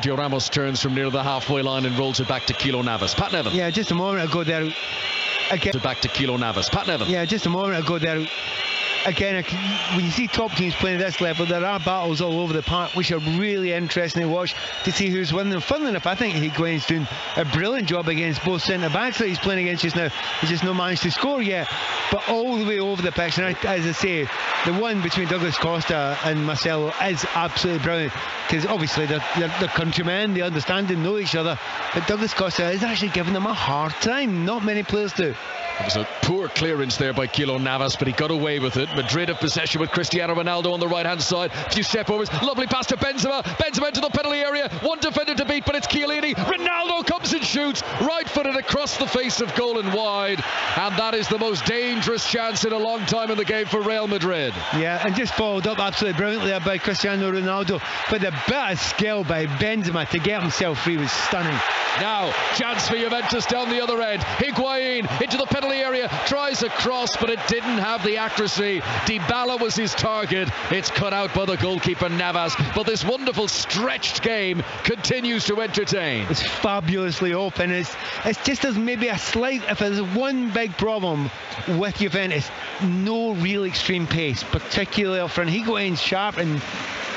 Sergio Ramos turns from near the halfway line and rolls it back to Keylor Navas. Pat Nevin. Yeah, just a moment ago there. Again. Back to Keylor Navas. Pat Nevin. Yeah, just a moment ago there. Again, when you see top teams playing at this level, there are battles all over the park which are really interesting to watch to see who's winning. Funnily enough, I think Higuain's doing a brilliant job against both centre-backs that he's playing against just now. He's just not managed to score yet, but all the way over the pitch. And as I say, the one between Douglas Costa and Marcelo is absolutely brilliant, because obviously they're countrymen, they understand and know each other, but Douglas Costa is actually giving them a hard time. Not many players do. It was a poor clearance there by Keylor Navas, but he got away with it. Madrid have possession with Cristiano Ronaldo on the right-hand side. A few step-overs. Lovely pass to Benzema. Benzema into the penalty area. One defender to beat, but it's Chiellini. Ronaldo comes and shoots. Right-footed across the face of goal and wide. And that is the most dangerous chance in a long time in the game for Real Madrid. Yeah, and just followed up absolutely brilliantly there by Cristiano Ronaldo. But the bit of skill by Benzema to get himself free was stunning. Now, chance for Juventus down the other end. Higuain into the penalty area, tries a cross, but it didn't have the accuracy. Dybala was his target. It's cut out by the goalkeeper Navas. But this wonderful stretched game continues to entertain. It's fabulously open. It's just as maybe a slight, if there's one big problem with Juventus, no real extreme pace, particularly up front. Higuain's sharp and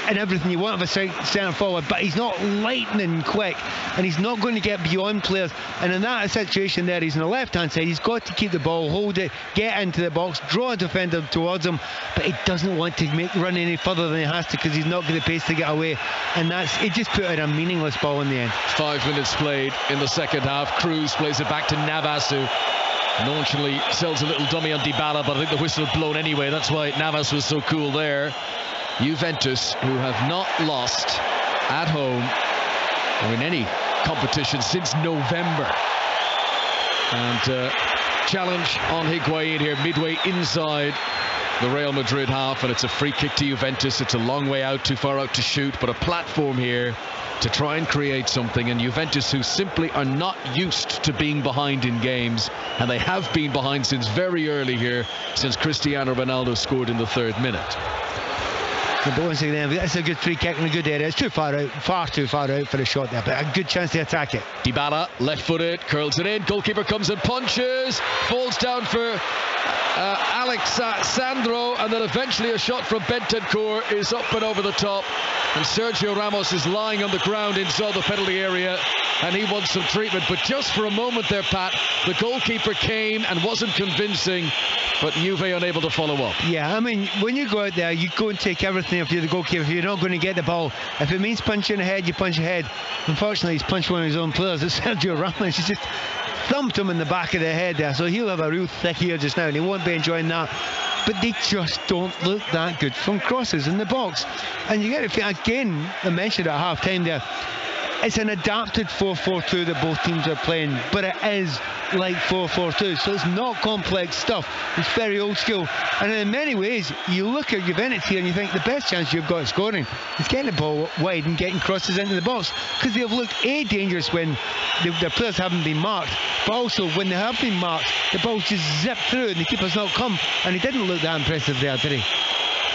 everything you want of a centre forward, but he's not lightning quick, and he's not going to get beyond players. And in that situation there, he's on the left hand side. He's got to keep the ball, hold it, get into the box, draw a defender towards him, but he doesn't want to run any further than he has to, because he's not got the pace to get away. And it just put out a meaningless ball in the end. 5 minutes played in the second half. Cruz plays it back to Navas, who nonchalantly sells a little dummy on Dybala, but I think the whistle had blown anyway. That's why Navas was so cool there. Juventus, who have not lost at home or in any competition since November. And challenge on Higuain here midway inside the Real Madrid half, and it's a free kick to Juventus. It's a long way out, too far out to shoot, but a platform here to try and create something. And Juventus, who simply are not used to being behind in games, and they have been behind since very early here, since Cristiano Ronaldo scored in the 3rd minute. But once again, it's a good free kick in a good area. It's too far out, far too far out for a shot there, but a good chance to attack it. Dybala, left-footed, curls it in. Goalkeeper comes and punches, falls down for Alexandro, and then eventually a shot from Bentancur is up and over the top, and Sergio Ramos is lying on the ground inside the penalty area, and he wants some treatment. But just for a moment there, Pat, the goalkeeper came and wasn't convincing, but Juve unable to follow up. Yeah, I mean, when you go out there, you go and take everything if you're the goalkeeper. If you're not going to get the ball, if it means punching ahead, you punch ahead. Unfortunately, he's punched one of his own players. It's Sergio Ramos. He's just thumped him in the back of the head there, so he'll have a real thick ear just now, and he won't be enjoying that. But they just don't look that good from crosses in the box. And you get to feel, again, I mentioned at half time there, it's an adapted 4-4-2 that both teams are playing, but it is like 4-4-2, so it's not complex stuff. It's very old school, and in many ways you look at Juventus here and you think the best chance you've got of scoring is getting the ball wide and getting crosses into the box, because they've looked dangerous when their players haven't been marked, but also when they have been marked, the ball's just zipped through and the keeper's not come, and he didn't look that impressive there, did he?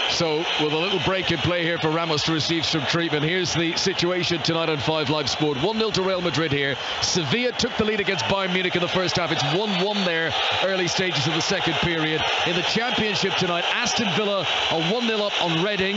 So with a little break in play here for Ramos to receive some treatment, here's the situation tonight on 5 Live Sport. 1-0 to Real Madrid here. Sevilla took the lead against Bayern Munich in the first half. It's 1-1 there, early stages of the second period. In the Championship tonight, Aston Villa are 1-0 up on Reading.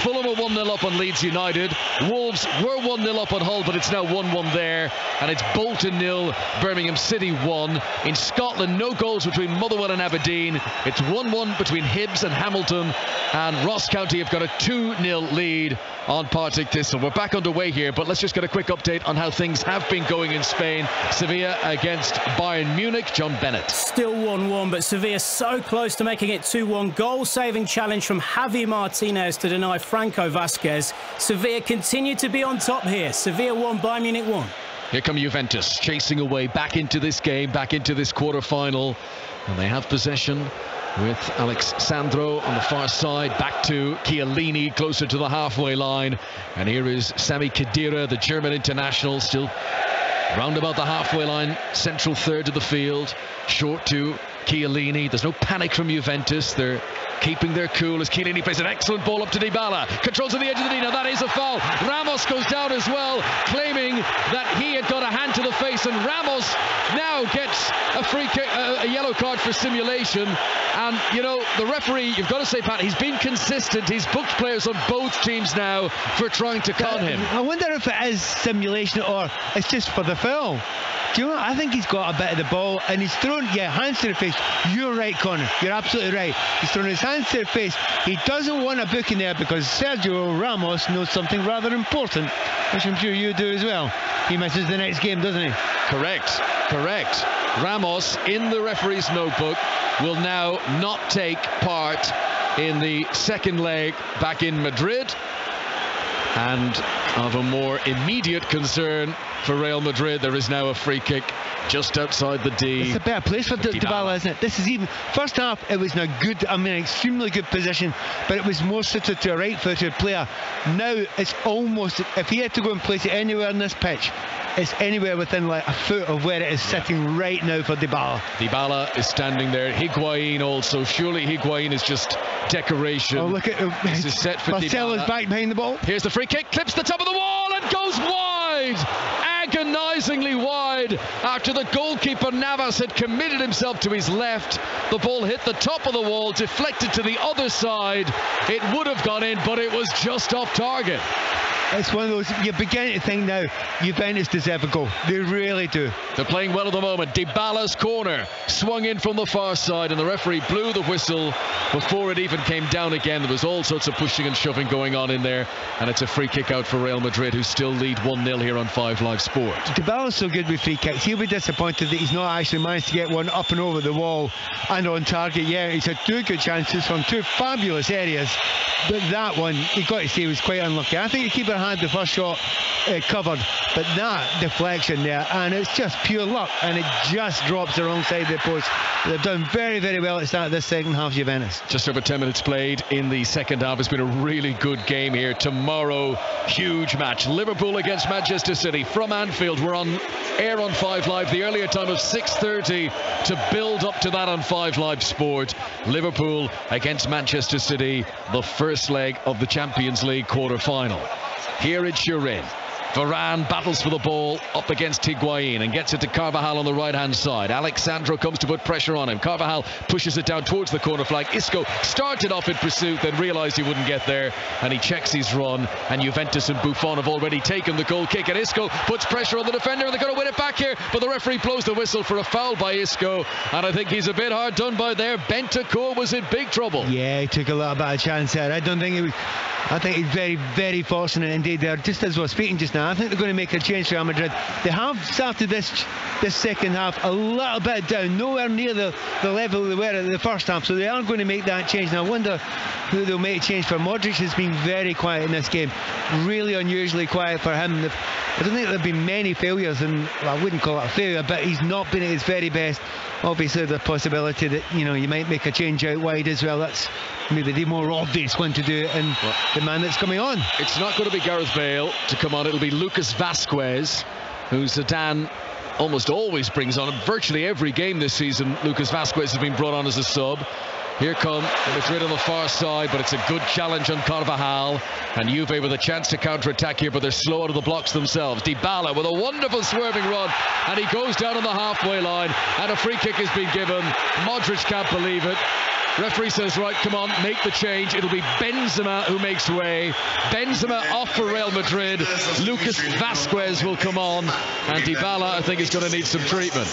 Fulham are 1-0 up on Leeds United. Wolves were 1-0 up on Hull, but it's now 1-1 there. And it's Bolton 0, Birmingham City 1. In Scotland, no goals between Motherwell and Aberdeen. It's 1-1 between Hibs and Hamilton. And Ross County have got a 2-0 lead on Partick Thistle. We're back underway here, but let's just get a quick update on how things have been going in Spain. Sevilla against Bayern Munich. John Bennett. Still 1-1, but Sevilla so close to making it 2-1. Goal-saving challenge from Javi Martinez to deny Franco Vasquez. Sevilla continue to be on top here. Sevilla 1, Bayern Munich 1. Here come Juventus, chasing away back into this game, back into this quarter-final. And they have possession with Alexandro on the far side, back to Chiellini, closer to the halfway line. And here is Sami Khedira, the German international, still round about the halfway line, central third of the field, short to Chiellini. There's no panic from Juventus. They're keeping their cool as Chiellini plays an excellent ball up to Dybala. Controls to the edge of the D. Now that is a foul. Ramos goes down as well, claiming that he had got a hand to the face, and Ramos now gets a free kick, a yellow card for simulation. And you know, the referee, you've got to say, Pat, he's been consistent. He's booked players on both teams now for trying to con him. I wonder if it is simulation or it's just for the foul. Do you know what? I think he's got a bit of the ball and he's thrown, hands to the face. You're right, Connor. You're absolutely right. He's thrown his hands to the face. He doesn't want a booking there because Sergio Ramos knows something rather important, which I'm sure you do as well. He misses the next game, doesn't he? Correct. Ramos, in the referee's notebook, will now not take part in the second leg back in Madrid. And of a more immediate concern for Real Madrid, there is now a free kick just outside the D. It's a better place for Dybala, isn't it? This is even first half. It was in a good, extremely good position, but it was more suited to a right-footed player. Now it's almost, if he had to go and place it anywhere on this pitch, it's anywhere within like a foot of where it is sitting right now for Dybala. Dybala is standing there. Higuain also. Surely Higuain is just decoration. Oh, look at this is set for Marcelo's Dybala. back behind the ball. Here's the free kick. Clips the top of the wall and goes wide. Agonisingly wide after the goalkeeper Navas had committed himself to his left. The ball hit the top of the wall, deflected to the other side. It would have gone in, but it was just off target. It's one of those, you're beginning to think now, Juventus deserve a goal. They really do. They're playing well at the moment. Dybala's corner swung in from the far side, and the referee blew the whistle before it even came down again. There was all sorts of pushing and shoving going on in there, and it's a free kick out for Real Madrid, who still lead 1-0 here on 5 Live Sport. Dybala's so good with free kicks. He'll be disappointed that he's not actually managed to get one up and over the wall and on target. Yeah, he's had 2 good chances from 2 fabulous areas, but that one, you've got to say, was quite unlucky. I think the keeper had the first shot covered, but that deflection there, and it's just pure luck, and it just drops the wrong side of the post. They've done very, very well at the start of this second half, Juventus. Just over 10 minutes played in the second half. It's been a really good game here. Tomorrow, huge match. Liverpool against Manchester City from Anfield. We're on air on 5 Live, the earlier time of 6:30 to build up to that on 5 Live Sport. Liverpool against Manchester City, the first leg of the Champions League quarter-final. Here it's Turin. Varane battles for the ball up against Higuain and gets it to Carvajal on the right-hand side. Alexandro comes to put pressure on him. Carvajal pushes it down towards the corner flag. Isco started off in pursuit, then realised he wouldn't get there, and he checks his run. And Juventus and Buffon have already taken the goal kick, and Isco puts pressure on the defender, and they're going to win it back here. But the referee blows the whistle for a foul by Isco, and I think he's a bit hard done by there. Bentancur was in big trouble. Yeah, he took a little bit of chance there. I think he's very, very fortunate indeed there. Just as we're speaking just now, I think they're going to make a change for Real Madrid. They have started this second half a little bit down, nowhere near the level they were in the first half, so they are going to make that change. Now I wonder who they'll make a change for. Modric has been very quiet in this game, really unusually quiet for him. I don't think there have been many failures, and well, I wouldn't call it a failure, but he's not been at his very best. Obviously the possibility that you might make a change out wide as well. That's maybe the more obvious one to do, and the man that's coming on. It's not going to be Gareth Bale to come on. It'll be Lucas Vazquez, who Zidane almost always brings on. Virtually every game this season, Lucas Vazquez has been brought on as a sub. Here come Madrid on the far side, but it's a good challenge on Carvajal, and Juve with a chance to counter-attack here, but they're slow out of the blocks themselves. Dybala with a wonderful swerving run, and he goes down on the halfway line, and a free kick has been given. Modric can't believe it. Referee says, right, come on, make the change. It'll be Benzema who makes way. Benzema off for Real Madrid. Lucas Vazquez will come on, and Dybala, I think, is going to need some treatment.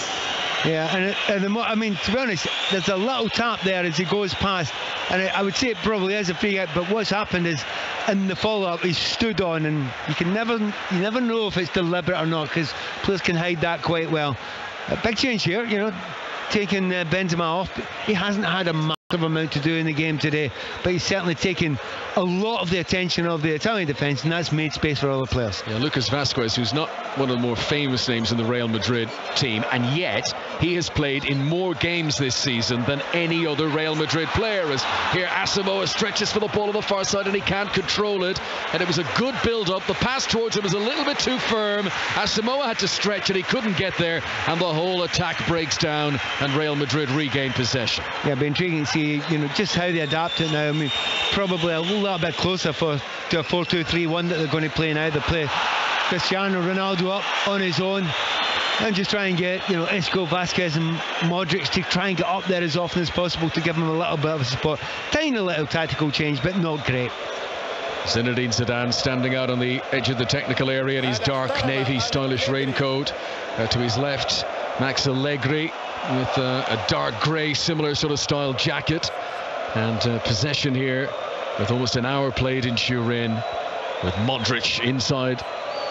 Yeah, and to be honest, there's a little tap there as he goes past, and I would say it probably is a free kick, but what's happened is in the follow-up he's stood on, and you never know if it's deliberate or not, because players can hide that quite well. A big change here, taking Benzema off. He hasn't had a massive amount to do in the game today, but he's certainly taken a lot of the attention of the Italian defence, and that's made space for other players. Yeah, Lucas Vazquez, who's not one of the more famous names in the Real Madrid team, and yet he has played in more games this season than any other Real Madrid player. As here Asamoah stretches for the ball on the far side and he can't control it, and it was a good build-up. The pass towards him was a little bit too firm. Asamoah had to stretch and he couldn't get there, and the whole attack breaks down and Real Madrid regain possession. Yeah, it'll be intriguing to see see, you know, just how they adapt it now. I mean, probably a little bit closer to a 4-2-3-1 that they're going to play now. They play Cristiano Ronaldo up on his own and just try and get, you know, Isco, Vasquez and Modric to try and get up there as often as possible to give them a little bit of support. Tiny little tactical change, but not great. Zinedine Zidane standing out on the edge of the technical area in his dark navy stylish raincoat. To his left, Max Allegri with a dark grey similar sort of style jacket. And possession here with almost an hour played in Turin, with Modric inside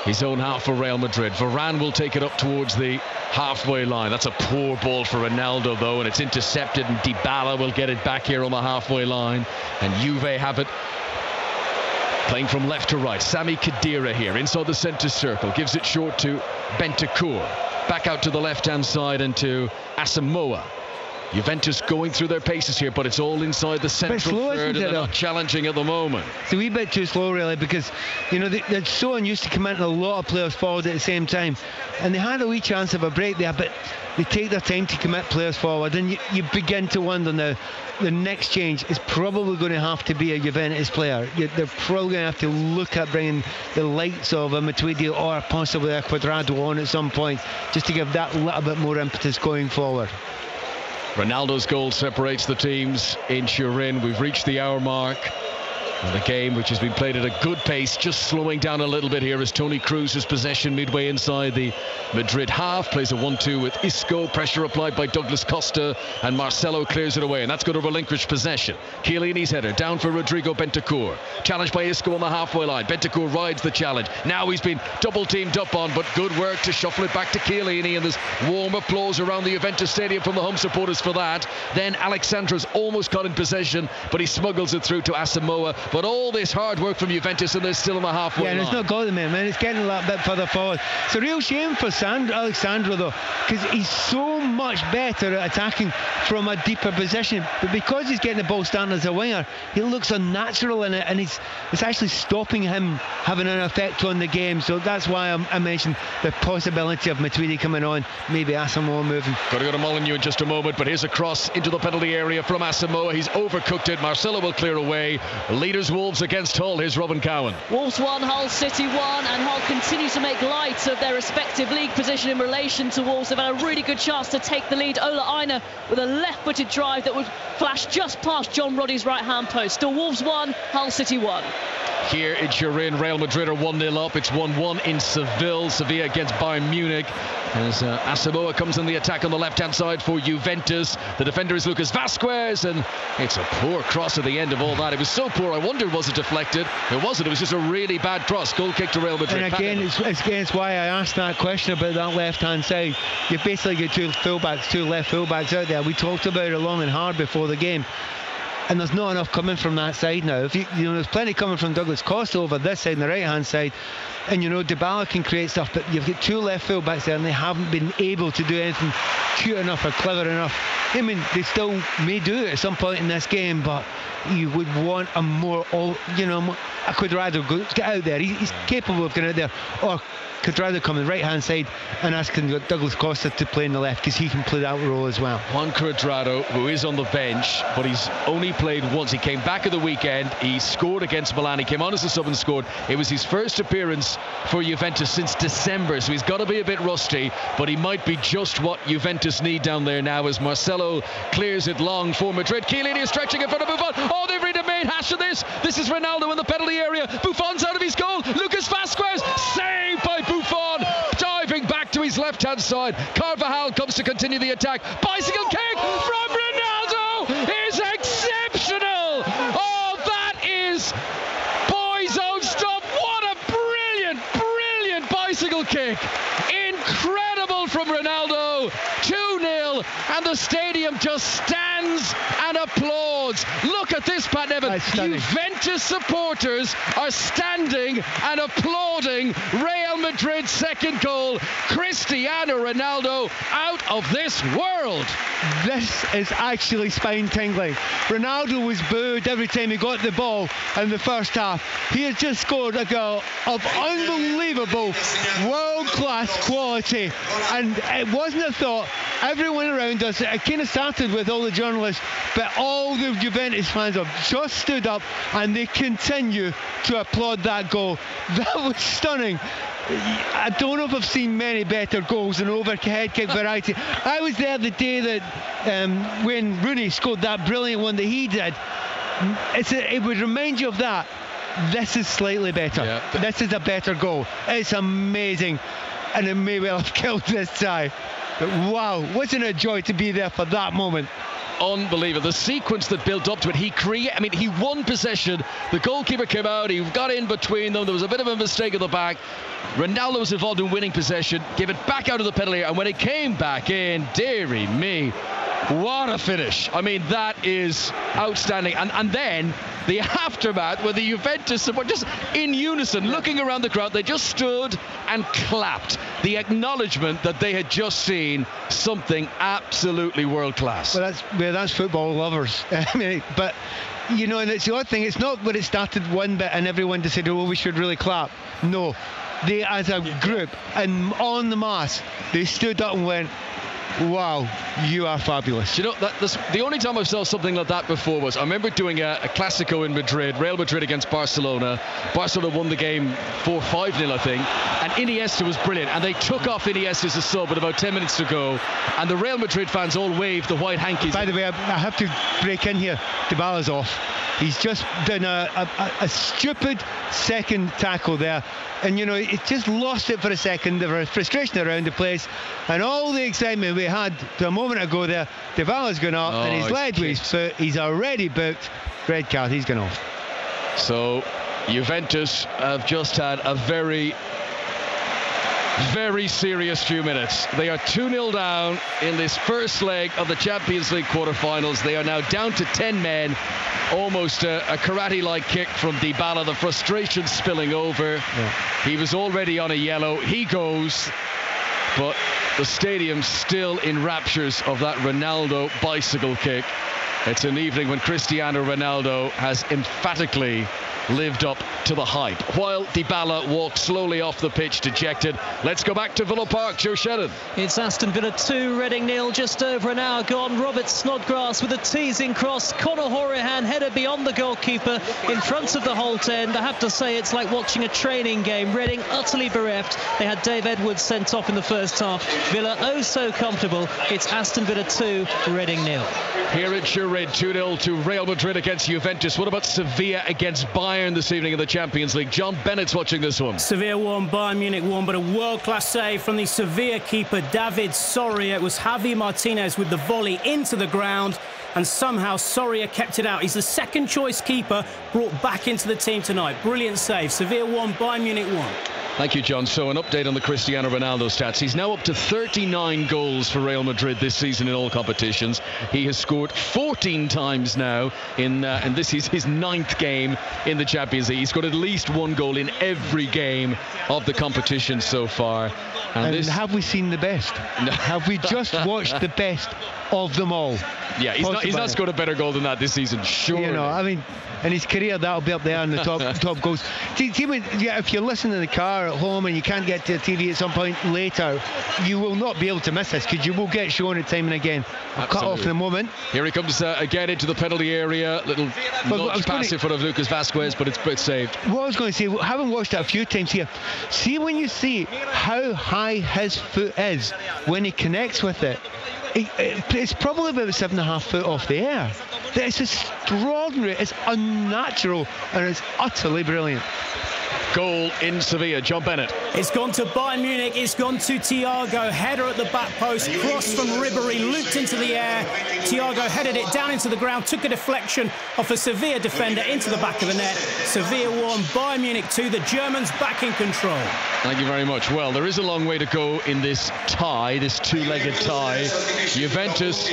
his own half for Real Madrid. Varane will take it up towards the halfway line. That's a poor ball for Ronaldo though, and it's intercepted, and Dybala will get it back here on the halfway line, and Juve have it. Playing from left to right, Sami Khedira here inside the centre circle, gives it short to Bentancur, back out to the left hand side and to Asamoah. Juventus going through their paces here, but it's all inside the central third, and they're not challenging at the moment. It's a wee bit too slow really, because, you know, they're so unused to committing a lot of players forward at the same time, and they had a wee chance of a break there, but they take their time to commit players forward, and you begin to wonder now, the next change is probably going to have to be a Juventus player. They're probably going to have to look at bringing the likes of a Matuidi or possibly a Cuadrado on at some point, just to give that little bit more impetus going forward. Ronaldo's goal separates the teams in Turin. We've reached the hour mark. And the game, which has been played at a good pace, just slowing down a little bit here as Toni Kroos' possession midway inside the Madrid half. Plays a 1-2 with Isco. Pressure applied by Douglas Costa, and Marcelo clears it away, and that's going to relinquish possession. Chiellini's header down for Rodrigo Bentancur. Challenged by Isco on the halfway line. Bentancur rides the challenge. Now he's been double teamed up on, but good work to shuffle it back to Chiellini, and there's warm applause around the Juventus stadium from the home supporters for that. Then Alexandra's almost got in possession, but he smuggles it through to Asamoah. But all this hard work from Juventus, and they're still on the halfway line. Yeah, and it's not got them in, man. It's getting a little bit further forward. It's a real shame for Alexandra, though, because he's so much better at attacking from a deeper position. But because he's getting the ball starting as a winger, he looks unnatural in it, and it's actually stopping him having an effect on the game. So that's why I mentioned the possibility of Matuidi coming on, maybe Asamoah moving. Got to go to Molineux in just a moment, but here's a cross into the penalty area from Asamoah. He's overcooked it. Marcelo will clear away. Leaders Wolves against Hull. Here's Robin Cowan. Wolves 1, Hull City 1, and Hull continue to make light of their respective league position in relation to Wolves. They've had a really good chance to take the lead. Ola Aina with a left-footed drive that would flash just past John Roddy's right-hand post. Still Wolves 1, Hull City 1. Here in Turin, Real Madrid are 1-0 up. It's 1-1 in Seville. Sevilla against Bayern Munich. As Asamoah comes in the attack on the left-hand side for Juventus. The defender is Lucas Vasquez, and it's a poor cross at the end of all that. It was so poor, I wondered, was it deflected? It wasn't. It was just a really bad cross. Goal kick to Real Madrid. And again, it's why I asked that question about that left-hand side. You basically get two left fullbacks out there. We talked about it long and hard before the game. And there's not enough coming from that side now. If you know, there's plenty coming from Douglas Costa over this side and the right-hand side. And, you know, Dybala can create stuff, but you've got two left full-backs there, and they haven't been able to do anything cute enough or clever enough. I mean, they still may do it at some point in this game, but you would want a more, you know, a Cuadrado get out there. He's capable of getting out there. Or Cuadrado coming right-hand side and asking Douglas Costa to play in the left, because he can play that role as well. Juan Cuadrado, who is on the bench, but he's only played once. He came back at the weekend. He scored against Milan. He came on as a sub and scored. It was his first appearance for Juventus since December, so he's got to be a bit rusty, but he might be just what Juventus need down there now as Marcelo clears it long for Madrid. Chiellini is stretching in front of Buffon. Oh, they've really made hash of this. This is Ronaldo in the penalty area. Buffon's out of his goal. Lucas Vasquez, saved by Buffon, diving back to his left-hand side. Carvajal comes to continue the attack. Bicycle kick from Ronaldo is exceptional. Oh, that is boys' own stuff. What a brilliant bicycle kick. Incredible from Ronaldo. 2-0, and the stadium just stands and applauds. Look at this, Pat Nevin. Juventus supporters are standing and applauding Real Madrid's second goal. Cristiano Ronaldo out of this world. This is actually spine-tingling. Ronaldo was booed every time he got the ball in the first half. He has just scored a goal of unbelievable, world-class quality, and it wasn't a thought. Everyone around us, it kind of started with all the journalists, but all the Juventus fans have just stood up and they continue to applaud that goal. That was stunning. I don't know if I've seen many better goals in overhead kick variety. I was there the day that when Rooney scored that brilliant one that he did. It would remind you of that. This is slightly better. Yeah. This is a better goal. It's amazing, and it may well have killed this tie. But wow, wasn't it a joy to be there for that moment? Unbelievable. The sequence that built up to it. He won possession. The goalkeeper came out. He got in between them. There was a bit of a mistake at the back. Ronaldo was involved in winning possession. Gave it back out of the penalty area. And when it came back in, dearie me, what a finish. I mean, that is outstanding. And then the aftermath with the Juventus support, just in unison, looking around the crowd, they just stood and clapped. The acknowledgement that they had just seen something absolutely world class. Well, that's football lovers. I mean, but you know, and it's the odd thing. It's not when it started one bit and everyone decided, oh, we should really clap. No, they as a group and en masse, they stood up and went, wow, you are fabulous. You know, the only time I saw something like that before was I remember doing a Clásico in Madrid, Real Madrid against Barcelona. Barcelona won the game 4-5-0, I think, and Iniesta was brilliant, and they took off Iniesta as a sub with about 10 minutes to go, and the Real Madrid fans all waved the white hankies. By the way, I have to break in here. Dybala's off. He's just done a stupid second tackle there. And, you know, it just lost it for a second. There was frustration around the place. And all the excitement we had a moment ago there, Dybala's gone off and he's led with his foot. He's already booked. Red card, he's gone off. So, Juventus have just had a very, very serious few minutes. They are 2-0 down in this first leg of the Champions League quarterfinals. They are now down to 10 men. Almost a karate-like kick from Dybala. The frustration spilling over. Yeah. He was already on a yellow. He goes, but the stadium still in raptures of that Ronaldo bicycle kick. It's an evening when Cristiano Ronaldo has emphatically lived up to the hype, while Dybala walks slowly off the pitch dejected. Let's go back to Villa Park. Joe Shannon. It's Aston Villa 2, Reading 0, just over an hour gone. Robert Snodgrass with a teasing cross. Conor Hourihane header beyond the goalkeeper in front of the Holt end. I have to say it's like watching a training game. Reading utterly bereft. They had Dave Edwards sent off in the first half. Villa oh so comfortable. It's Aston Villa 2, Reading 0. Here at Turin, 2-0 to Real Madrid against Juventus. What about Sevilla against Bayern this evening in the Champions League? John Bennett's watching this one. Sevilla won, Bayern Munich won, but a world-class save from the Sevilla keeper David Soria. It was Javi Martinez with the volley into the ground, and somehow Soria kept it out. He's the second choice keeper brought back into the team tonight. Brilliant save. Sevilla won, Bayern Munich won. Thank you, John. So an update on the Cristiano Ronaldo stats. He's now up to 39 goals for Real Madrid this season in all competitions. He has scored 14 times now and this is his 9th game in the Champions League. He's got at least one goal in every game of the competition so far. And have we seen the best? No. Have we just watched the best of them all? Yeah, he's not scored a better goal than that this season, sure. You know, I mean, in his career, that'll be up there in the top goals. If you're listening in the car at home and you can't get to the TV at some point later, you will not be able to miss this, because you will get shown it time and again. I'll cut off in a moment. Here he comes again into the penalty area. Little notch pass in front of Lucas Vazquez, but it's saved. What I was going to say, having watched it a few times here, see when you see how high his foot is when he connects with it, it's probably about 7.5 foot off the air. It's extraordinary, it's unnatural, and it's utterly brilliant. Goal in Sevilla, John Bennett. It's gone to Bayern Munich, it's gone to Thiago, header at the back post, cross from Ribéry, looped into the air. Thiago headed it down into the ground, took a deflection off a Sevilla defender into the back of the net. Sevilla 1, Bayern Munich 2, the Germans back in control. Thank you very much. Well, there is a long way to go in this tie, this two-legged tie. Juventus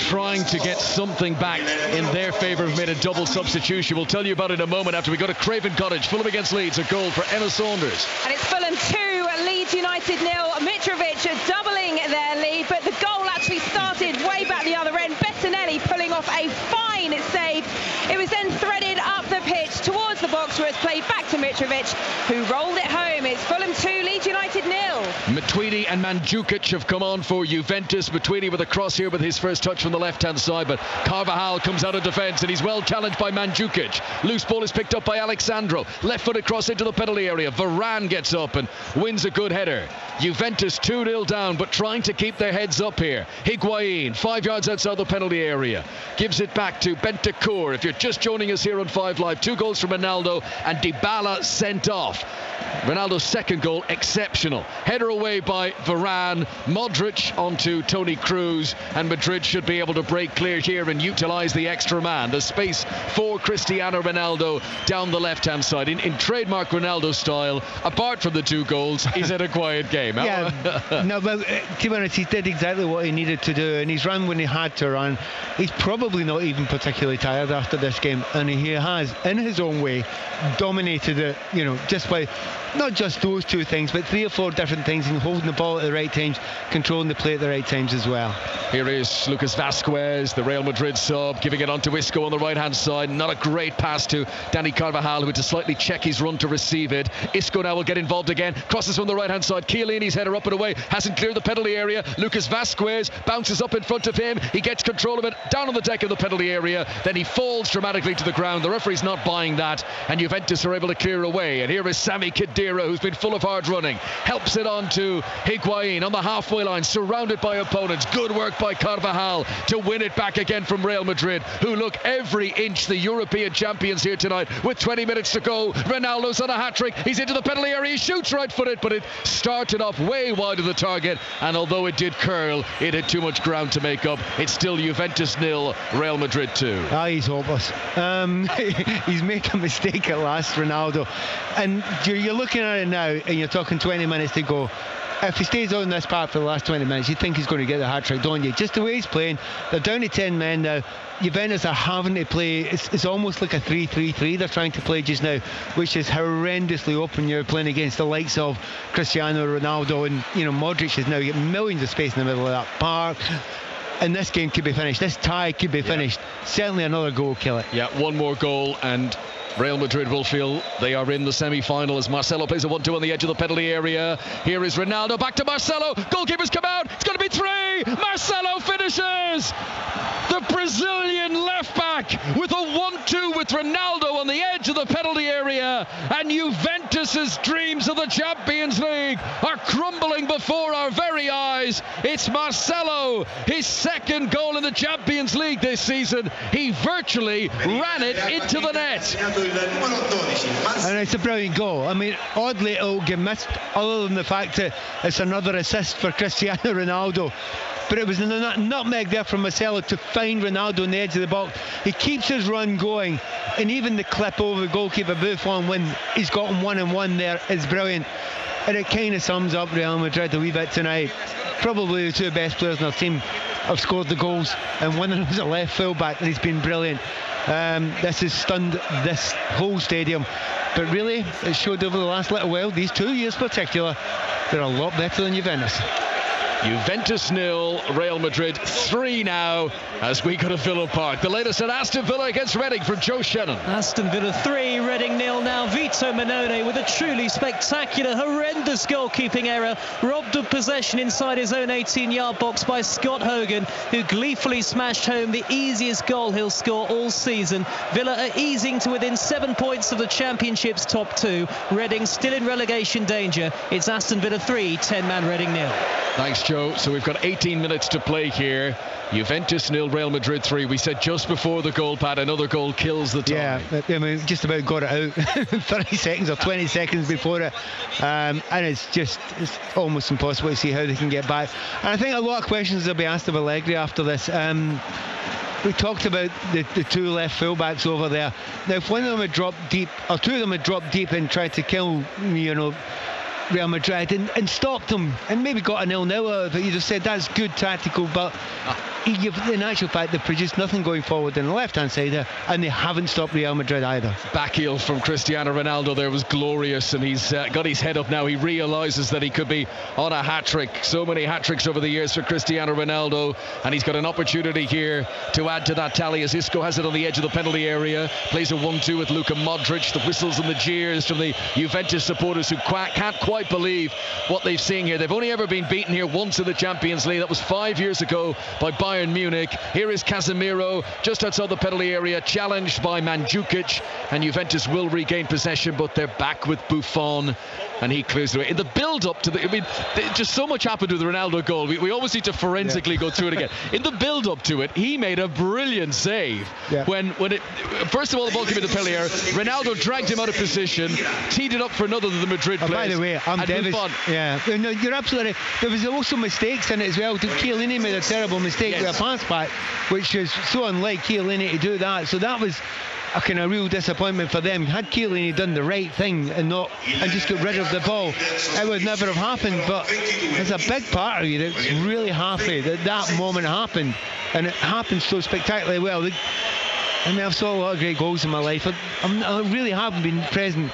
trying to get something back in their favour, have made a double substitution. We'll tell you about it in a moment after we go to Craven Cottage. Fulham against Leeds, a goal for Emma Saunders. And it's Fulham 2, Leeds United 0. Mitrovic doubling their lead, but the goal actually started way back the other end. Bettinelli pulling off a fine save. It was then threaded up the pitch towards the box where it's played back to Mitrovic, who rolled it home. It's Fulham 2, Leeds United 0. Matuidi and Mandzukic have come on for Juventus. Matuidi with a cross here with his first touch from the left-hand side, but Carvajal comes out of defence and he's well challenged by Mandzukic. Loose ball is picked up by Alexandro. Left-footed cross into the penalty area. Varane gets up and wins a good header. Juventus 2-0 down, but trying to keep their heads up here. Higuain, 5 yards outside the penalty area, gives it back to Bentancur. If you're just joining us here on 5 Live, 2 goals from Ronaldo and Dybala sent off. Ronaldo's second goal, exceptional. Header away by Varane. Modric onto Toni Kroos, and Madrid should be able to break clear here and utilise the extra man. The space for Cristiano Ronaldo down the left-hand side. In trademark Ronaldo style, apart from the 2 goals, he's had a quiet game. Yeah, no, but to be honest, he did exactly what he needed to do, and he's run when he had to run. He's probably not even particularly tired after this game, and he has, in his own way, dominated it, you know, just by not just those 2 things, but 3 or 4 different things, and holding the ball at the right times, controlling the play at the right times as well. Here is Lucas Vazquez, the Real Madrid sub, giving it on to Isco on the right-hand side. Not a great pass to Dani Carvajal, who had to slightly check his run to receive it. Isco now will get involved again. Crosses from the right-hand side. Chiellini's header up and away. Hasn't cleared the penalty area. Lucas Vazquez bounces up in front of him. He gets control of it down on the deck of the penalty area. Then he falls dramatically to the ground. The referee's not buying that, and Juventus are able to clear away. And here is Sami Khedira, who's been full of hard running. Helps it on to Higuain on the halfway line, surrounded by opponents. Good work by Carvajal to win it back again from Real Madrid, who look every inch the European champions here tonight. With 20 minutes to go, Ronaldo's on a hat-trick. He's into the penalty area. He shoots right-footed, but it started off way wide of the target, and although it did curl, it had too much ground to make up. It's still Juventus 0, Real Madrid 2. He's hopeless. He's made a mistake at last, Ronaldo, and you're looking at it now, and you're talking 20 minutes to go. If he stays on this path for the last 20 minutes, you think he's going to get the hat-trick, don't you? Just the way he's playing, they're down to 10 men now. Juventus are having to play, it's almost like a 3-3-3 they're trying to play just now, which is horrendously open. You're playing against the likes of Cristiano Ronaldo, and you know, Modric is now getting millions of space in the middle of that park. And this game could be finished. This tie could be finished. Certainly another goal kill it. Yeah, one more goal and Real Madrid will feel they are in the semi-final as Marcelo plays a 1-2 on the edge of the penalty area. Here is Ronaldo, back to Marcelo. Goalkeeper's come out. It's going to be 3. Marcelo finishes. The Brazilian left back with a 1-2 with Ronaldo on the edge of the penalty area, and Juventus's dreams of the Champions League are crumbling before our very eyes. It's Marcelo, his second goal in the Champions League this season. He virtually ran it into the net. And it's a brilliant goal. I mean, oddly it'll get missed, other than the fact that it's another assist for Cristiano Ronaldo. But it was a nutmeg there from Marcelo to find Ronaldo on the edge of the box. He keeps his run going, and even the clip over the goalkeeper Buffon when he's got him 1-on-1 there is brilliant. And it kind of sums up Real Madrid a wee bit tonight. Probably the 2 best players in our team have scored the goals, and one of them is a left full-back, and he's been brilliant. This has stunned this whole stadium. But really, it showed over the last little while, these 2 years in particular, they're a lot better than Juventus. Juventus 0, Real Madrid 3 now as we go to Villa Park. The latest at Aston Villa against Reading from Joe Shannon. Aston Villa 3, Reading 0 now. Vito Mannone with a truly spectacular, horrendous goalkeeping error, robbed of possession inside his own 18-yard box by Scott Hogan, who gleefully smashed home the easiest goal he'll score all season. Villa are easing to within 7 points of the Championship's top 2. Reading still in relegation danger. It's Aston Villa 3, 10-man Reading 0. Thanks, Joe. So we've got 18 minutes to play here. Juventus 0, Real Madrid 3. We said just before the goal, Pat, another goal kills the time. Yeah, I mean, just about got it out 30 seconds or 20 seconds before it. And it's almost impossible to see how they can get back. And I think a lot of questions will be asked of Allegri after this. We talked about the 2 left fullbacks over there. Now, if one of them had dropped deep, or 2 of them had dropped deep and tried to kill, you know, Real Madrid and stopped them and maybe got a 0-0 out of it, you'd have said that's good tactical, but in actual fact, they've produced nothing going forward on the left-hand side there, and they haven't stopped Real Madrid either. Back heel from Cristiano Ronaldo there was glorious, and he's got his head up now. He realises that he could be on a hat-trick. So many hat-tricks over the years for Cristiano Ronaldo, and he's got an opportunity here to add to that tally as Isco has it on the edge of the penalty area. Plays a 1-2 with Luka Modric. The whistles and the jeers from the Juventus supporters who can't quite believe what they've seen here. They've only ever been beaten here once in the Champions League. That was 5 years ago by Bayern Munich. Here is Casemiro just outside the penalty area, challenged by Mandzukic, and Juventus will regain possession, but they're back with Buffon, and he clears the way. In the build-up to just so much happened with the Ronaldo goal. We always need to forensically go through it again. In the build-up to it, he made a brilliant save. When it first of all, the ball came into the penalty area, Ronaldo dragged him out of position, teed it up for another of the Madrid players. By the way, I'm devastated. Yeah, no, you're absolutely right. There was also mistakes in it as well. Chiellini made a terrible mistake with a pass back, which is so unlike Chiellini to do that. So that was a kind of real disappointment for them. Had Chiellini done the right thing and just got rid of the ball, it would never have happened. But there's a big part of you that's really happy that moment happened, and it happened so spectacularly well. I've saw a lot of great goals in my life. I really haven't been present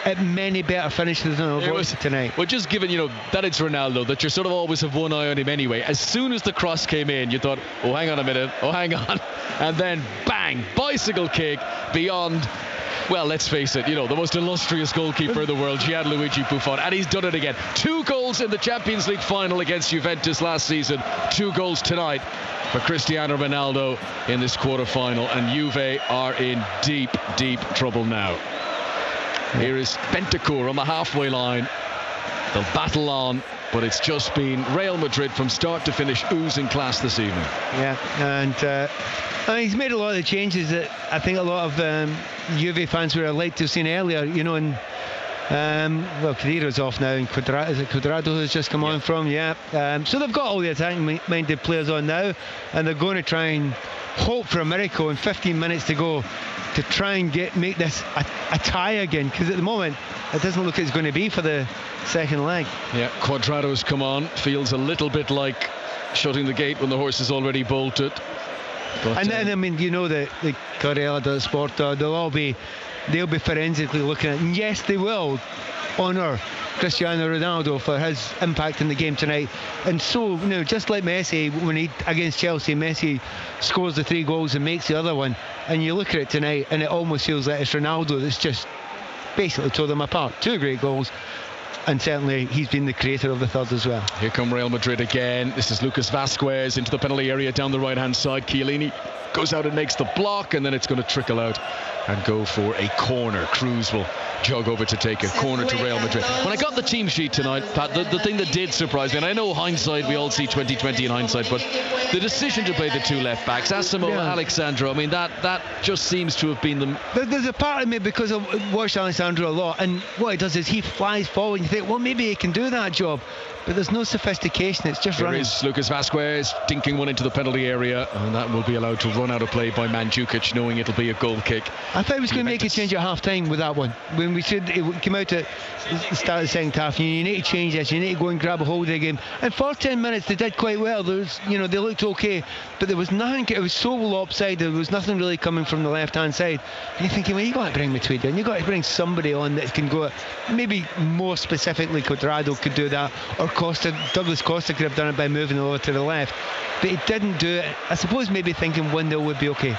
at many better finishes than I was tonight. Well, just given, that it's Ronaldo, that you sort of always have one eye on him anyway. As soon as the cross came in, you thought, oh, hang on a minute, oh, hang on. And then, bang, bicycle kick beyond, well, let's face it, the most illustrious goalkeeper in the world, Gianluigi Buffon. And he's done it again. 2 goals in the Champions League final against Juventus last season. 2 goals tonight for Cristiano Ronaldo in this quarter-final. And Juve are in deep, deep trouble now. Here is Bentancur on the halfway line. They'll battle on, but it's just been Real Madrid from start to finish oozing class this evening. Yeah, and he's made a lot of the changes that I think a lot of Juve fans would have liked to have seen earlier. And Carrero's off now, and Cuadrado has just come on from. So they've got all the attacking-minded players on now, and they're going to try and hope for a miracle in 15 minutes to go, to try and make this a tie again, because at the moment it doesn't look like it's going to be for the second leg. Yeah, Cuadrado's come on, feels a little bit like shutting the gate when the horse is already bolted. But, and then the Corriere dello Sport, they'll be forensically looking at it, and yes, they will honour Cristiano Ronaldo for his impact in the game tonight. And so, just like Messi, when against Chelsea, Messi scores the 3 goals and makes the other one, and you look at it tonight and it almost feels like it's Ronaldo that's just basically tore them apart. 2 great goals, and certainly he's been the creator of the third as well. Here come Real Madrid again. This is Lucas Vazquez into the penalty area down the right hand side. Chiellini goes out and makes the block, and then it's going to trickle out and go for a corner. Cruz will jog over to take a corner to Real Madrid. When I got the team sheet tonight, Pat, the thing that did surprise me, and I know hindsight, we all see 2020 in hindsight, but the decision to play the 2 left backs, Asamoah, Alexandro, I mean, that just seems to have been There's a part of me, because I've watched Alexandro a lot, and what he does is he flies forward, and you think, well, maybe he can do that job. But there's no sophistication, it's just running. There is Lucas Vazquez dinking one into the penalty area, and that will be allowed to run out of play by Mandzukic, knowing it'll be a goal kick. I thought he was going to make a change at half-time with that one. When it came out at the start of the second half, you need to change this, you need to go and grab a hold of the game. And for 10 minutes they did quite well. There was, they looked okay, but there was nothing. It was so lopsided, there was nothing really coming from the left-hand side. And you're thinking, well, you got to bring Matuidi in, you got to bring somebody on that can go, maybe more specifically Cuadrado could do that, or Douglas Costa could have done it by moving over to the left, but he didn't do it. I suppose maybe thinking 1-0 would be okay.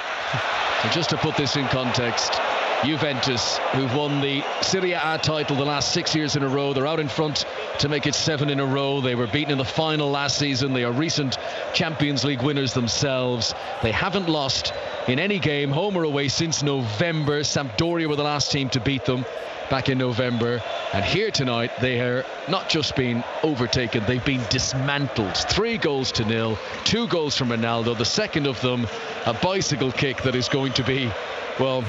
So just to put this in context, Juventus, who've won the Serie A title the last 6 years in a row, they're out in front to make it 7 in a row. They were beaten in the final last season. They are recent Champions League winners themselves. They haven't lost in any game, home or away, since November. Sampdoria were the last team to beat them back in November, and here tonight they are not just being overtaken, they've been dismantled. 3-0, 2 goals from Ronaldo, the second of them a bicycle kick that is going to be, well,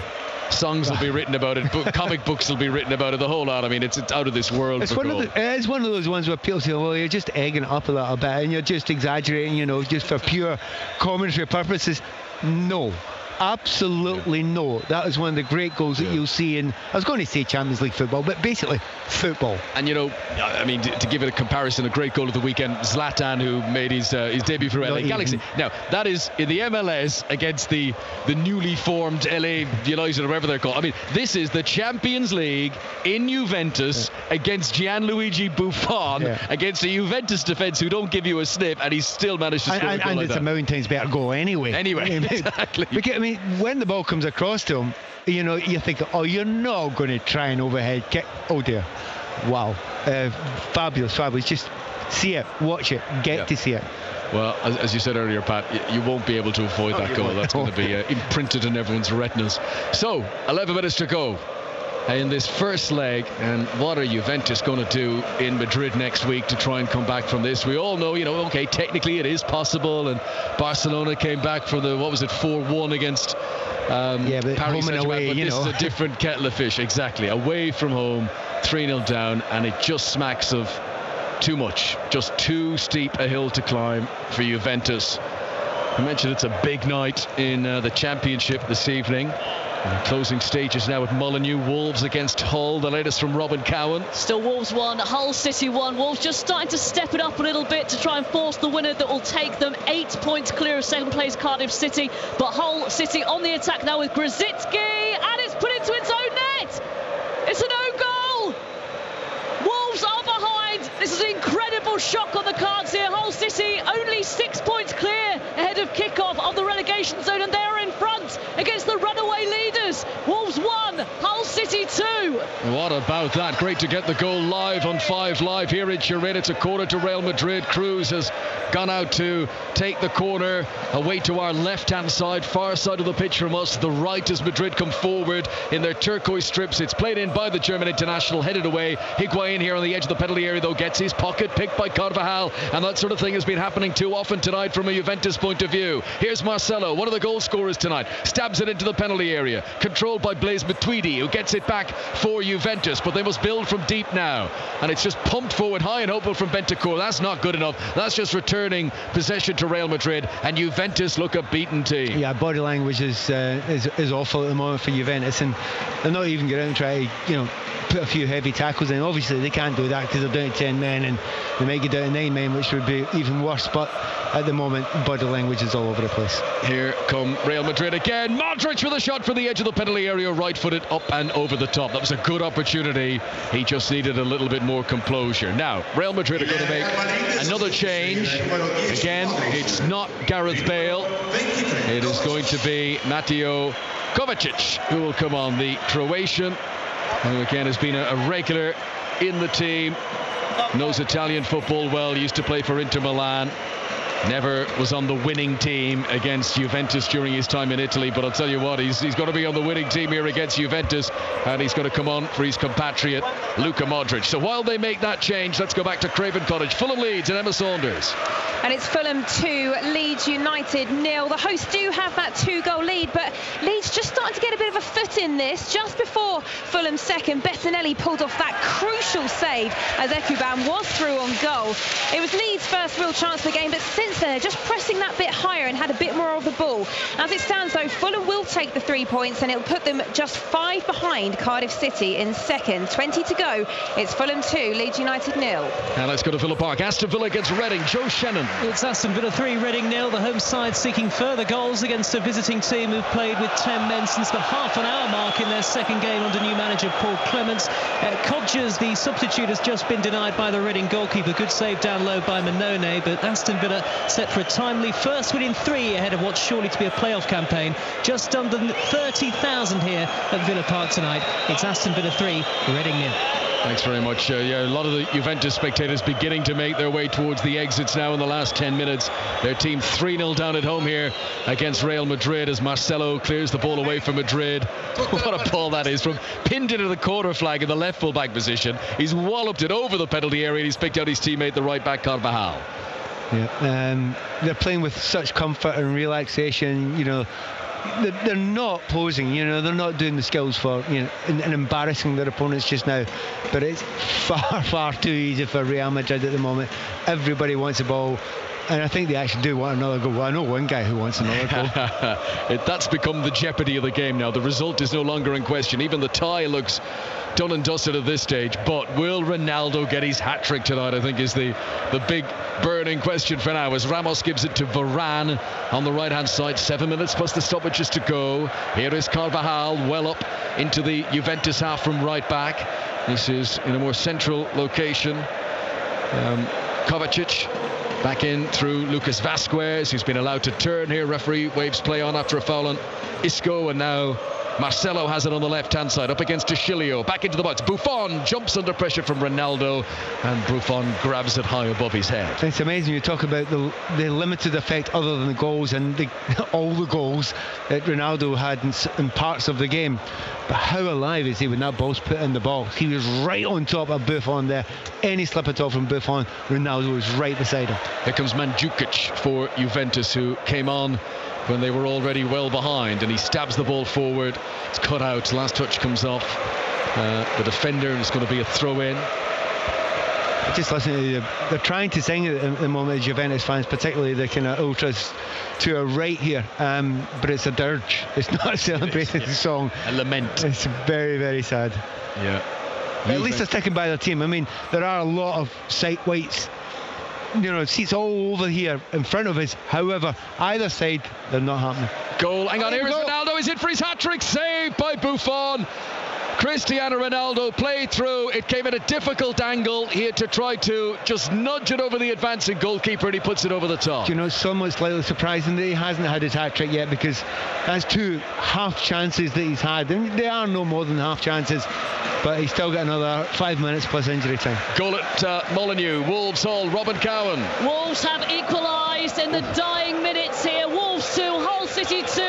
songs will be written about it, comic books will be written about it, the whole lot. I mean, it's out of this world. It's one of those ones where people say, well, you're just egging it up a little bit and you're just exaggerating, just for pure commentary purposes. No, Absolutely no. That is one of the great goals that you'll see in, I was going to say Champions League football, but basically football. And you know, I mean, to give it a comparison, a great goal of the weekend, Zlatan, who made his debut for LA Galaxy. Now, that is in the MLS against the newly formed LA United, or whatever they're called. I mean, this is the Champions League in Juventus against Gianluigi Buffon, against a Juventus defence who don't give you a sniff, and he's still managed to score a goal and like it's that. a million times better goal anyway. Exactly. Because, I mean, when the ball comes across to him, you know, you think, oh, you're not going to try an overhead kick. Oh dear. Wow. Fabulous. Just see it, watch it, get to see it. Well, as you said earlier, Pat, you won't be able to avoid that goal. That's going to be imprinted in everyone's retinas. So, 11 minutes to go in this first leg, and what are Juventus going to do in Madrid next week to try and come back from this? We all know, you know, okay, technically it is possible, and Barcelona came back from the, 4-1 against but Paris home and away, but this is a different kettle of fish. Exactly, away from home, 3-0 down, and it just smacks of too much, just too steep a hill to climb for Juventus. I mentioned it's a big night in the Championship this evening. Closing stages now at Molineux. Wolves against Hull. The latest from Robin Cowan. Still Wolves 1, Hull City 1. Wolves just starting to step it up a little bit to try and force the winner that will take them 8 points clear of second place Cardiff City. But Hull City on the attack now with Grzycki, and it's put into its own net. It's an own goal. Wolves are behind. This is an incredible shock on the cards here. Hull City only 6 points clear ahead of kickoff of the relegation zone, and they're in front against the runaway leaders. Wolves 1, Hull City 2. What about that? Great to get the goal live on 5 Live here in Turin. It's a corner to Real Madrid. Cruz has gone out to take the corner away to our left-hand side, far side of the pitch from us. The right as Madrid come forward in their turquoise strips. It's played in by the German international, headed away. Higuain here on the edge of the penalty area, though, gets his pocket picked by Carvajal, and that sort of thing has been happening too often tonight from a Juventus point of view. Here's Marcelo, one of the goal scorers tonight, stabs it into the penalty area, controlled by Blaise Matuidi, who gets it back for Juventus, but they must build from deep now, and it's just pumped forward high and hopeful from Bentancur. That's not good enough. That's just returning possession to Real Madrid, and Juventus look a beaten team. Yeah, body language is awful at the moment for Juventus, and they're not even going to try to, put a few heavy tackles in. Obviously they can't do that because they're down to 10 men, and they might get down to 9 men, which would be even worse. But at the moment, body language is all over the place. Here come Real Madrid again. Modric with a shot from the edge of the penalty area, right-footed up and over the top. That was a good opportunity. He just needed a little bit more composure. Now, Real Madrid are going to make another change. Again, it's not Gareth Bale. It is going to be Mateo Kovacic who will come on, the Croatian, who again has been a regular in the team, knows Italian football well, used to play for Inter Milan. Never was on the winning team against Juventus during his time in Italy, but I'll tell you what, he's got to be on the winning team here against Juventus, and he's got to come on for his compatriot Luka Modric. So while they make that change, let's go back to Craven Cottage. Fulham leads, and Emma Saunders. And it's Fulham 2, Leeds United 0. The hosts do have that 2-goal lead, but Leeds just starting to get a bit of a foot in this. Just before Fulham's second, Bettinelli pulled off that crucial save as Ekuban was through on goal. It was Leeds' first real chance of the game, but since then they're just pressing that bit higher and had a bit more of the ball. As it stands, though, Fulham will take the 3 points, and it'll put them just 5 behind Cardiff City in second. 20 to go. It's Fulham 2, Leeds United 0. Now let's go to Villa Park. Aston Villa against Reading. Joe Shannon. It's Aston Villa 3, Reading 0. The home side seeking further goals against a visiting team who've played with 10 men since the half-an-hour mark in their second game under new manager Paul Clements. Codgers, the substitute, has just been denied by the Reading goalkeeper. Good save down low by Manone, but Aston Villa set for a timely first win in 3 ahead of what's surely to be a playoff campaign. Just under 30,000 here at Villa Park tonight. It's Aston Villa 3, Reading 0. Thanks very much. A lot of the Juventus spectators beginning to make their way towards the exits now in the last 10 minutes. Their team 3-0 down at home here against Real Madrid as Marcelo clears the ball away from Madrid. What a ball that is, from pinned into the corner flag in the left full-back position. He's walloped it over the penalty area, and he's picked out his teammate, the right-back Carvajal. Yeah, they're playing with such comfort and relaxation. They're not posing, they're not doing the skills for, and embarrassing their opponents just now. But it's far, far too easy for Real Madrid at the moment. Everybody wants the ball. And I think they actually do want another goal. Well, I know one guy who wants another goal. That's become the jeopardy of the game now. The result is no longer in question. Even the tie looks done and dusted at this stage. But will Ronaldo get his hat-trick tonight, I think, is the big burning question for now, as Ramos gives it to Varane on the right-hand side. 7 minutes plus the stoppages to go. Here is Carvajal well up into the Juventus half from right back. This is in a more central location. Kovacic back in through Lucas Vazquez, who's been allowed to turn here. Referee waves play on after a foul on Isco, and now Marcelo has it on the left-hand side, up against Chilio, back into the box. Buffon jumps under pressure from Ronaldo, and Buffon grabs it high above his head. It's amazing you talk about the limited effect other than the goals and all the goals that Ronaldo had in parts of the game. But how alive is he when that ball's put in the box? He was right on top of Buffon there. Any slip at all from Buffon, Ronaldo was right beside him. Here comes Mandzukic for Juventus, who came on when they were already well behind, and he stabs the ball forward. It's cut out. Last touch comes off the defender, and it's going to be a throw-in. Just listen to you. They're trying to sing at the moment, the Juventus fans, particularly the kind of ultras to our right here, but it's a dirge. It's not a celebration song. A lament. It's very, very sad. Yeah. At least they're sticking by their team. I mean, there are a lot of sight whites, seats all over here in front of us. However, either side, they're not happening. Goal. Hang on, here is Ronaldo. He's in for his hat-trick. Saved by Buffon. Cristiano Ronaldo played through. It came at a difficult angle. He had to try to just nudge it over the advancing goalkeeper, and he puts it over the top. It's somewhat slightly surprising that he hasn't had his hat-trick yet, because that's 2 half chances that he's had, and they are no more than half chances, but he's still got another 5 minutes plus injury time. Goal at Molineux. Wolves Hull. Robin Cowan. Wolves have equalised in the dying minutes here. Wolves 2, Hull City 2.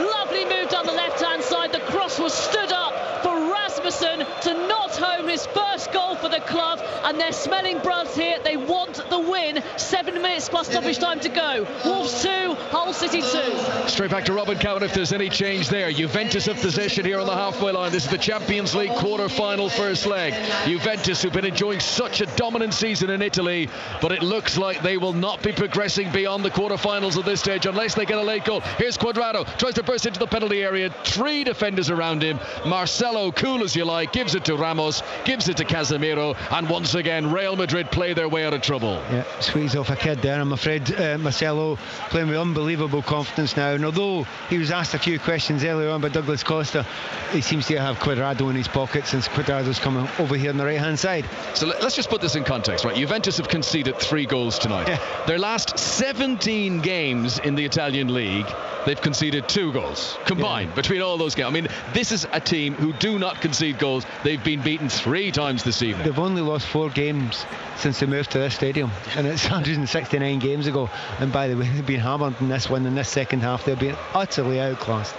Lovely move down the left-hand side. The cross was stood up for Rasmussen to nod home his first goal for the club, and they're smelling blood here. They want the win. 7 minutes plus stoppage time to go. Wolves 2, Hull City 2. Straight back to Robin Cowan if there's any change there. Juventus have possession here on the halfway line. This is the Champions League quarter-final first leg. Juventus, who've been enjoying such a dominant season in Italy, but it looks like they will not be progressing beyond the quarter-finals at this stage unless they get a late goal. Here's Cuadrado, tries to burst into the penalty area. 3 defenders around him. Marcelo, cool as you like, gives it to Ramos, gives it to Casemiro, and once again Real Madrid play their way out of trouble. Yeah, squeeze off a kid there. I'm afraid Marcelo playing with unbelievable confidence now, and although he was asked a few questions earlier on by Douglas Costa, he seems to have Cuadrado in his pocket since Cuadrado's coming over here on the right hand side. So let's just put this in context, right? Juventus have conceded 3 goals tonight. Yeah. Their last 17 games in the Italian league, they've conceded 2 goals combined between all those games. I mean, this is a team who do not concede goals. They've been beaten 3 times this evening. They've only lost 4 games since they moved to this stadium, and it's 169 games ago. And by the way, they've been hammered in this one. In this second half, they've been utterly outclassed.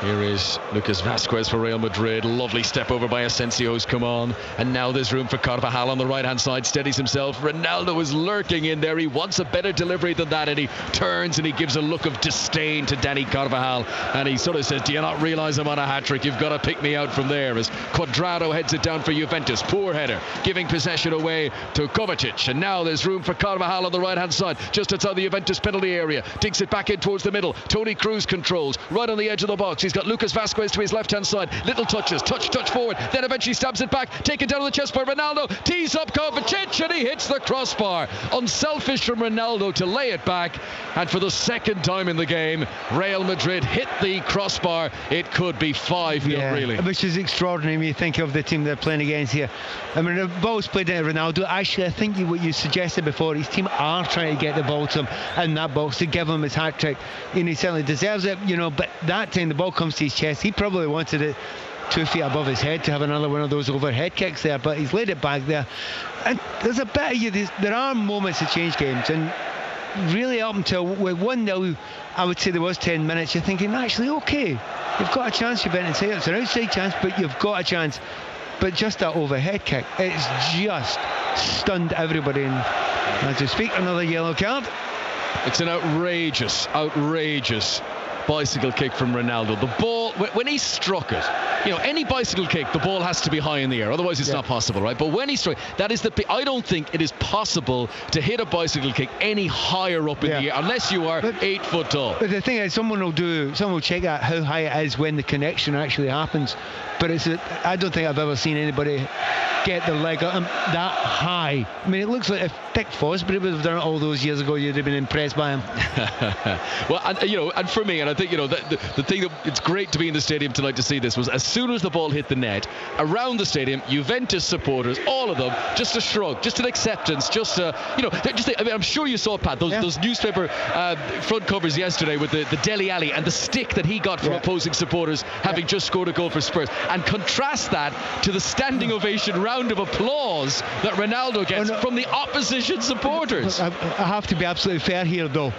Here is Lucas Vazquez for Real Madrid. Lovely step over by Asensio's come on. And now there's room for Carvajal on the right-hand side. Steadies himself. Ronaldo is lurking in there. He wants a better delivery than that. And he turns and he gives a look of disdain to Dani Carvajal. And he sort of says, do you not realise I'm on a hat-trick? You've got to pick me out from there. As Cuadrado heads it down for Juventus. Poor header. Giving possession away to Kovacic. And now there's room for Carvajal on the right-hand side. Just outside the Juventus penalty area. Digs it back in towards the middle. Toni Kroos controls. Right on the edge of the box. He's got Lucas Vazquez to his left-hand side. Little touches. Touch forward. Then eventually stabs it back. Taken down on the chest by Ronaldo. Tees up Kovacic and he hits the crossbar. Unselfish from Ronaldo to lay it back. And for the second time in the game, Real Madrid hit the crossbar. It could be 5-0 really. Which is extraordinary when you think of the team they're playing against here. I mean, the ball's played into Ronaldo. Actually, I think what you suggested before, his team are trying to get the ball to him in that box to give him his hat-trick. And he certainly deserves it, but that time the ball comes to his chest. He probably wanted it 2 feet above his head to have another one of those overhead kicks there, but he's laid it back there. And there's a bit of there are moments that change games, and really up until with 1-0, I would say there was 10 minutes, you're thinking, actually, okay, you've got a chance, Juventus. It's an outside chance, but you've got a chance. But just that overhead kick, it's just stunned everybody. And as we speak, another yellow card. It's an outrageous bicycle kick from Ronaldo. The ball, when he struck it, any bicycle kick, the ball has to be high in the air, otherwise it's not possible, right? But when he's throwing, I don't think it is possible to hit a bicycle kick any higher up in the air unless you are 8 foot tall. But the thing is, someone will check out how high it is when the connection actually happens. But I don't think I've ever seen anybody get the leg that high. I mean, it looks like if Dick Fosbury would have done it all those years ago, you'd have been impressed by him. Well, and for me, and I think the thing that it's great to be in the stadium tonight to see this was as soon as the ball hit the net, around the stadium, Juventus supporters, all of them, just a shrug, just an acceptance, I'm sure you saw, Pat, those newspaper front covers yesterday with the Dele Alli and the stick that he got from opposing supporters having just scored a goal for Spurs, and contrast that to the standing ovation round of applause that Ronaldo gets from the opposition supporters. I have to be absolutely fair here, though.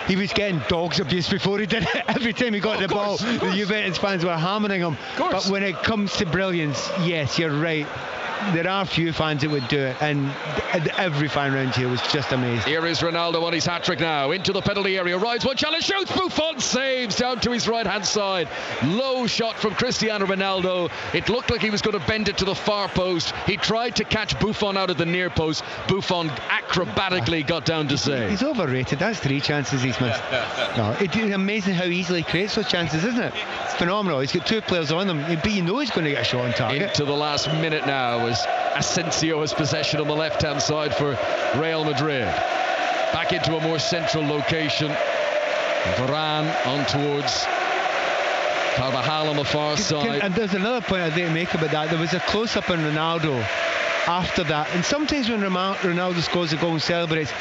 He was getting dog's abuse before he did it. Every time he got the ball, the Juventus fans were hammering him. But when it comes to brilliance, yes, you're right. There are few fans that would do it, and every fan around here was just amazing. Here is Ronaldo on his hat-trick now, into the penalty area, rides one challenge, shoots, Buffon saves down to his right-hand side. Low shot from Cristiano Ronaldo. It looked like he was going to bend it to the far post. He tried to catch Buffon out of the near post. Buffon acrobatically got down to save. He's overrated. That's 3 chances he's missed. It's amazing how easily he creates those chances, isn't it? It's phenomenal. He's got 2 players on him, but he's going to get a shot on target. Into the last minute now as Asensio has possession on the left-hand side for Real Madrid. Back into a more central location. Varane on towards Carvajal on the far side. And there's another point I'd like to make about that. There was a close-up on Ronaldo after that. And sometimes when Ronaldo scores a goal and celebrates,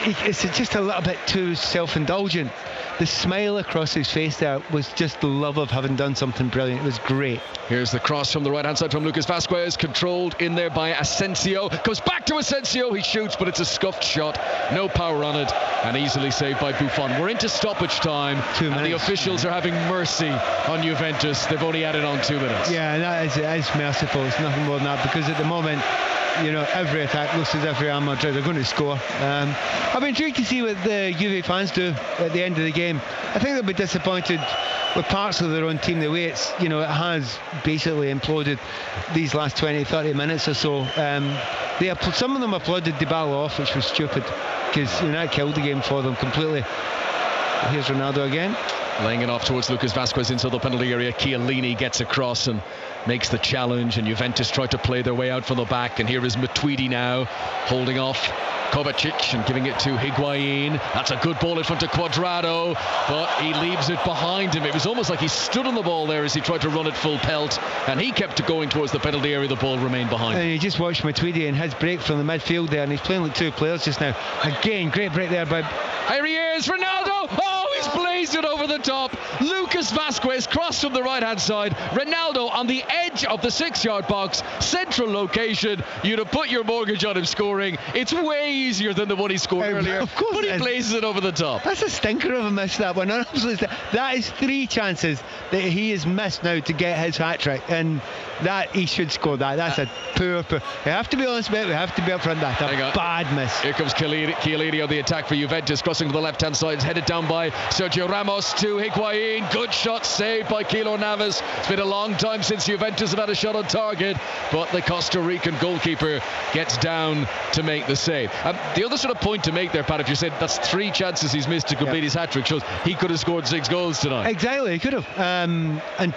it's just a little bit too self-indulgent. The smile across his face there was just the love of having done something brilliant. It was great. Here's the cross from the right-hand side from Lucas Vazquez, controlled in there by Asensio. Goes back to Asensio. He shoots, but it's a scuffed shot. No power on it, and easily saved by Buffon. We're into stoppage time, and the officials are having mercy on Juventus. They've only added on 2 minutes. Yeah, that is merciful. It's nothing more than that, because at the moment, every attack looks as if Real Madrid are going to score. I've been intrigued to see what the Juve fans do at the end of the game. I think they'll be disappointed with parts of their own team, the way it has basically imploded these last 20-30 minutes or so. Some of them applauded Dybala off, which was stupid, because that killed the game for them completely. Here's Ronaldo again, laying it off towards Lucas Vazquez into the penalty area. Chiellini gets across and makes the challenge, and Juventus tried to play their way out from the back. And here is Matuidi now holding off Kovacic and giving it to Higuain. That's a good ball in front of Cuadrado, but he leaves it behind him. It was almost like he stood on the ball there as he tried to run it full pelt, and he kept going towards the penalty area. The ball remained behind him. And you just watched Matuidi and his break from the midfield there, and he's playing with 2 players just now. Again, great break there by... Here he is, Ronaldo! Oh, he's blazed it over the top. Lucas Vazquez crossed from the right-hand side. Ronaldo on the edge of the 6-yard box, central location. You'd have put your mortgage on him scoring. It's way easier than the one he scored earlier. Of course, but he blazes it over the top. That's a stinker of a miss, that one. That is 3 chances that he has missed now to get his hat-trick, and that he should score that. That's a poor. We have to be honest about it. We have to be up front. That's a bad miss. Here comes Chiellini on the attack for Juventus, crossing to the left-hand side. It's headed down by Sergio Ramos to Higuain. Good shot saved by Keylor Navas. It's been a long time since Juventus have had a shot on target, but the Costa Rican goalkeeper gets down to make the save. The other sort of point to make there, Pat, if you said that's 3 chances he's missed to complete his hat-trick, shows he could have scored 6 goals tonight. Exactly, he could have. And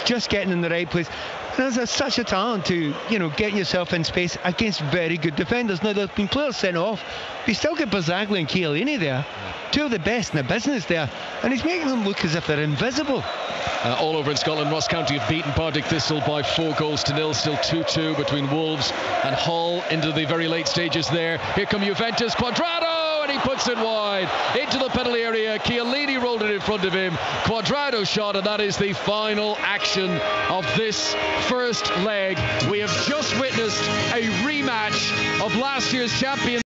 just getting in the right place. There's such a talent to, getting yourself in space against very good defenders. Now, there's been players sent off, but you still get Barzagli and Chiellini there, 2 of the best in the business there, and he's making them look as if they're invisible. All over in Scotland, Ross County have beaten Partick Thistle by 4 goals to 0. Still 2-2 between Wolves and Hull into the very late stages there. Here come Juventus, Cuadrado, and he puts it wide into the penalty area. Chiellini rolled it in front of him. Cuadrado shot, and that is the final action of this first leg. We have just witnessed a rematch of last year's champion.